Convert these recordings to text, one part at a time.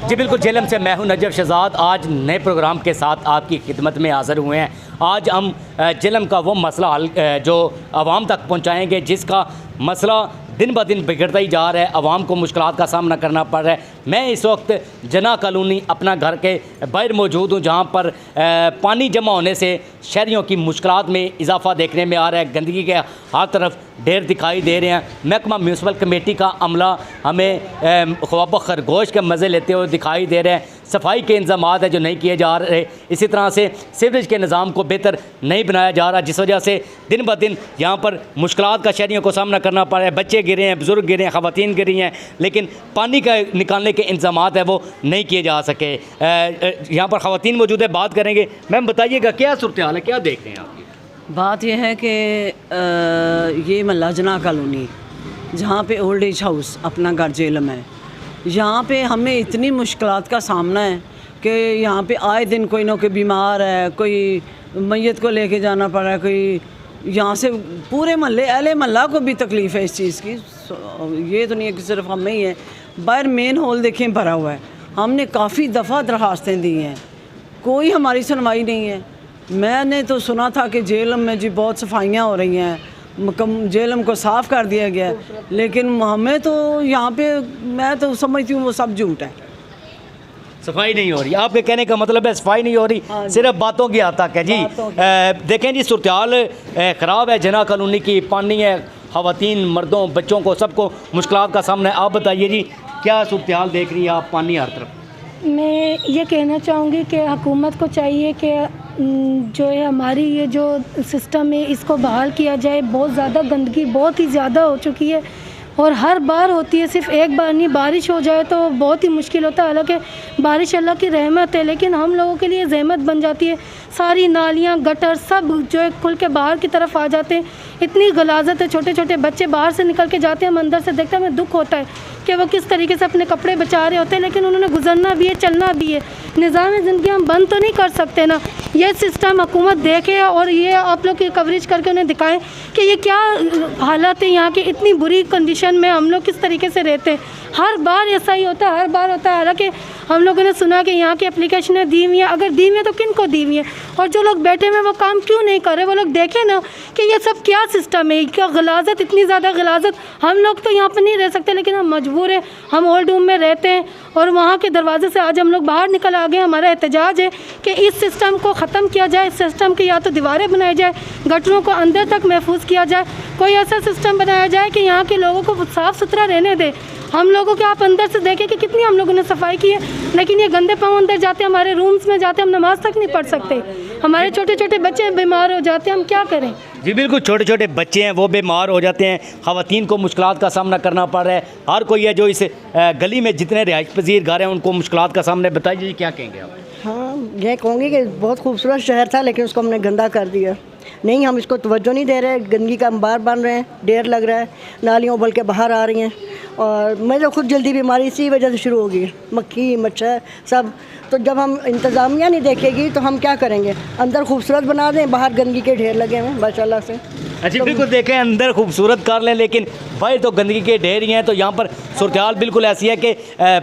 जी बिल्कुल, झेलम से मैं हूं नजफ शहजाद। आज नए प्रोग्राम के साथ आपकी खिदमत में हाज़िर हुए हैं। आज हम झेलम का वो मसला हल जो आवाम तक पहुंचाएंगे, जिसका मसला दिन ब दिन बिगड़ता ही जा रहा है, आवाम को मुश्किलात का सामना करना पड़ रहा है। मैं इस वक्त जना कॉलोनी अपना घर के बाहर मौजूद हूँ, जहाँ पर पानी जमा होने से शहरियों की मुश्किलात में इजाफा देखने में आ रहा है। गंदगी के हर तरफ ढेर दिखाई दे रहे हैं। महकमा म्यूनसिपल कमेटी का अमला हमें ख्वाब खरगोश के मज़े लेते हुए दिखाई दे रहे हैं। सफाई के इंतजाम है जो नहीं किए जा रहे, इसी तरह से सीवरेज के निज़ाम को बेहतर नहीं बनाया जा रहा, जिस वजह से दिन ब दिन यहाँ पर मुश्किलात का शहरियों को सामना करना पड़ रहा है। बच्चे गिरे हैं, बुज़ुर्ग गिरे हैं, ख़वातीन गिरी हैं, लेकिन पानी का निकालने के इंतजाम है वो नहीं किए जा सके। यहाँ पर ख़वातीन मौजूद है, बात करेंगे। मैम बताइएगा क्या सूरत हाल है, क्या देख रहे हैं आप? बात यह है कि ये मल्ला जना कॉलोनी, जहाँ पे ओल्ड एज हाउस अपना घर झेलम है, यहाँ पे हमें इतनी मुश्किलात का सामना है कि यहाँ पे आए दिन कोई ना कोई बीमार है, कोई मैयत को लेके जाना पड़ रहा है, कोई यहाँ से पूरे महल्ले अहले महल्ला को भी तकलीफ़ है इस चीज़ की। ये तो नहीं है कि सिर्फ हमें ही है। बाहर मेन हॉल देखें भरा हुआ है। हमने काफ़ी दफ़ा दरखास्तें दी हैं, कोई हमारी सुनवाई नहीं है। मैंने तो सुना था कि झेलम में जी बहुत सफाइयाँ हो रही हैं, झेलम को साफ़ कर दिया गया है, लेकिन हमें तो यहाँ पे मैं तो समझती हूँ वो सब झूठ है। सफाई नहीं हो रही, आपके कहने का मतलब है सफाई नहीं हो रही, हाँ, सिर्फ बातों की हद तक है जी। देखें जी, सूरत हाल ख़राब है जना कॉलोनी की। पानी है, ख़वातीन, मर्दों, बच्चों को सबको मुश्किलात का सामना है। आप बताइए जी, क्या सूरत हाल देख रही है आप? पानी हर तरफ। मैं ये कहना चाहूँगी कि हुकूमत को चाहिए कि जो है हमारी ये जो सिस्टम है इसको बहाल किया जाए। बहुत ज़्यादा गंदगी बहुत ही ज़्यादा हो चुकी है और हर बार होती है, सिर्फ एक बार नहीं। बारिश हो जाए तो बहुत ही मुश्किल होता है, हालांकि बारिश अल्लाह की रहमत है, लेकिन हम लोगों के लिए ज़हमत बन जाती है। सारी नालियाँ, गटर सब जो है खुल के बाहर की तरफ आ जाते हैं। इतनी गलाजत है, छोटे छोटे बच्चे बाहर से निकल के जाते हैं, हम अंदर से देखते हैं, हमें दुख होता है कि वो किस तरीके से अपने कपड़े बचा रहे होते हैं, लेकिन उन्होंने गुजरना भी है, चलना भी है। निज़ाम ज़िंदगी हम बंद तो नहीं कर सकते ना। ये सिस्टम हुकूमत देखे और ये आप लोग की कवरेज करके उन्हें दिखाएं कि ये क्या हालत है यहाँ की। इतनी बुरी कंडीशन में हम लोग किस तरीके से रहते हैं। हर बार ऐसा ही होता है, हर बार होता है। हालांकि हम लोगों ने सुना कि यहाँ की एप्लीकेशनें दी हुई हैं, अगर दी हुई हैं तो किन को दी हुई हैं, और जो लोग बैठे हुए वो काम क्यों नहीं कर रहे? वो लोग देखें ना कि ये सब क्या सिस्टम है, क्या गलाजत, इतनी ज़्यादा गलाजत। हम लोग तो यहाँ पर नहीं रह सकते, लेकिन हम मजबूर हैं। हम ओल्ड रूम में रहते हैं और वहाँ के दरवाजे से आज हम लोग बाहर निकल आ गए। हमारा एहतजाज है कि इस सिस्टम को ख़त्म किया जाए। इस सिस्टम की या तो दीवारें बनाई जाए, गटरों को अंदर तक महफूज किया जाए, कोई ऐसा सिस्टम बनाया जाए कि यहाँ के लोगों को साफ़ सुथरा रहने दे। हम लोगों के आप अंदर से देखें कि कितनी हम लोगों ने सफाई की है, लेकिन ये गंदे पाँव अंदर जाते हैं, हमारे रूम्स में जाते हैं, हम नमाज तक नहीं पढ़ सकते। हमारे छोटे छोटे बच्चे बीमार हो जाते हैं, हम क्या करें? जी बिल्कुल, छोटे छोटे बच्चे हैं वो बीमार हो जाते हैं। ख़वातीन को मुश्किलात का सामना करना पड़ रहा है। हर कोई है जो इस गली में जितने रिहाइश पजीर घर हैं उनको मुश्किलात का सामना। बताइए जी, क्या कहेंगे आप? हाँ, ये कहूँगी कि बहुत खूबसूरत शहर था, लेकिन उसको हमने गंदा कर दिया। नहीं, हम इसको तवज्जो नहीं दे रहे। गंदगी का अंबार बन रहे हैं, ढेर लग रहा है, नालियों उबल के बाहर आ रही हैं, और मुझे खुद जल्दी बीमारी इसी वजह से शुरू होगी, मक्खी मच्छर सब। तो जब हम इंतज़ामिया नहीं देखेगी तो हम क्या करेंगे? अंदर खूबसूरत बना दें, बाहर गंदगी के ढेर लगे हुए माशाल्लाह से। अच्छा, बिल्कुल देखें, अंदर खूबसूरत कर लें, लेकिन बाहर तो गंदगी के ढेर ही हैं। तो यहाँ पर सूरत हाल बिल्कुल ऐसी है कि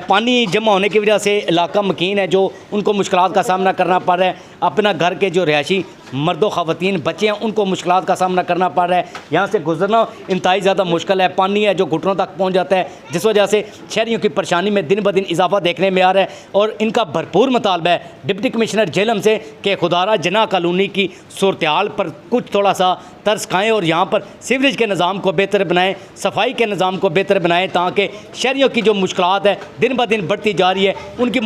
पानी जमा होने की वजह से इलाका मकीन है, जो उनको मुश्किलात का सामना करना पड़ रहा है। अपना घर के जो रिहायशी मर्दों, ख़वातीन, बच्चे हैं, उनको मुश्किलात का सामना करना पड़ रहा है। यहाँ से गुजरना इंतहाई ज़्यादा मुश्किल है। पानी है जो घुटनों तक पहुँच जाता है, जिस वजह से शहरियों की परेशानी में दिन ब दिन इजाफा देखने में आ रहा है। और इनका भरपूर मुतालबा है डिप्टी कमिश्नर झेलम से कि खुदारा जना कॉलोनी की सूरत हाल पर कुछ थोड़ा सा तरस खाएँ और यहाँ पर सीवरेज के निज़ाम को बेहतर बनाएँ, सफाई के निज़ाम को बेहतर बनाएँ, ताकि शहरियों की जो मुश्किलात है दिन ब दिन बढ़ती जा रही है उनकी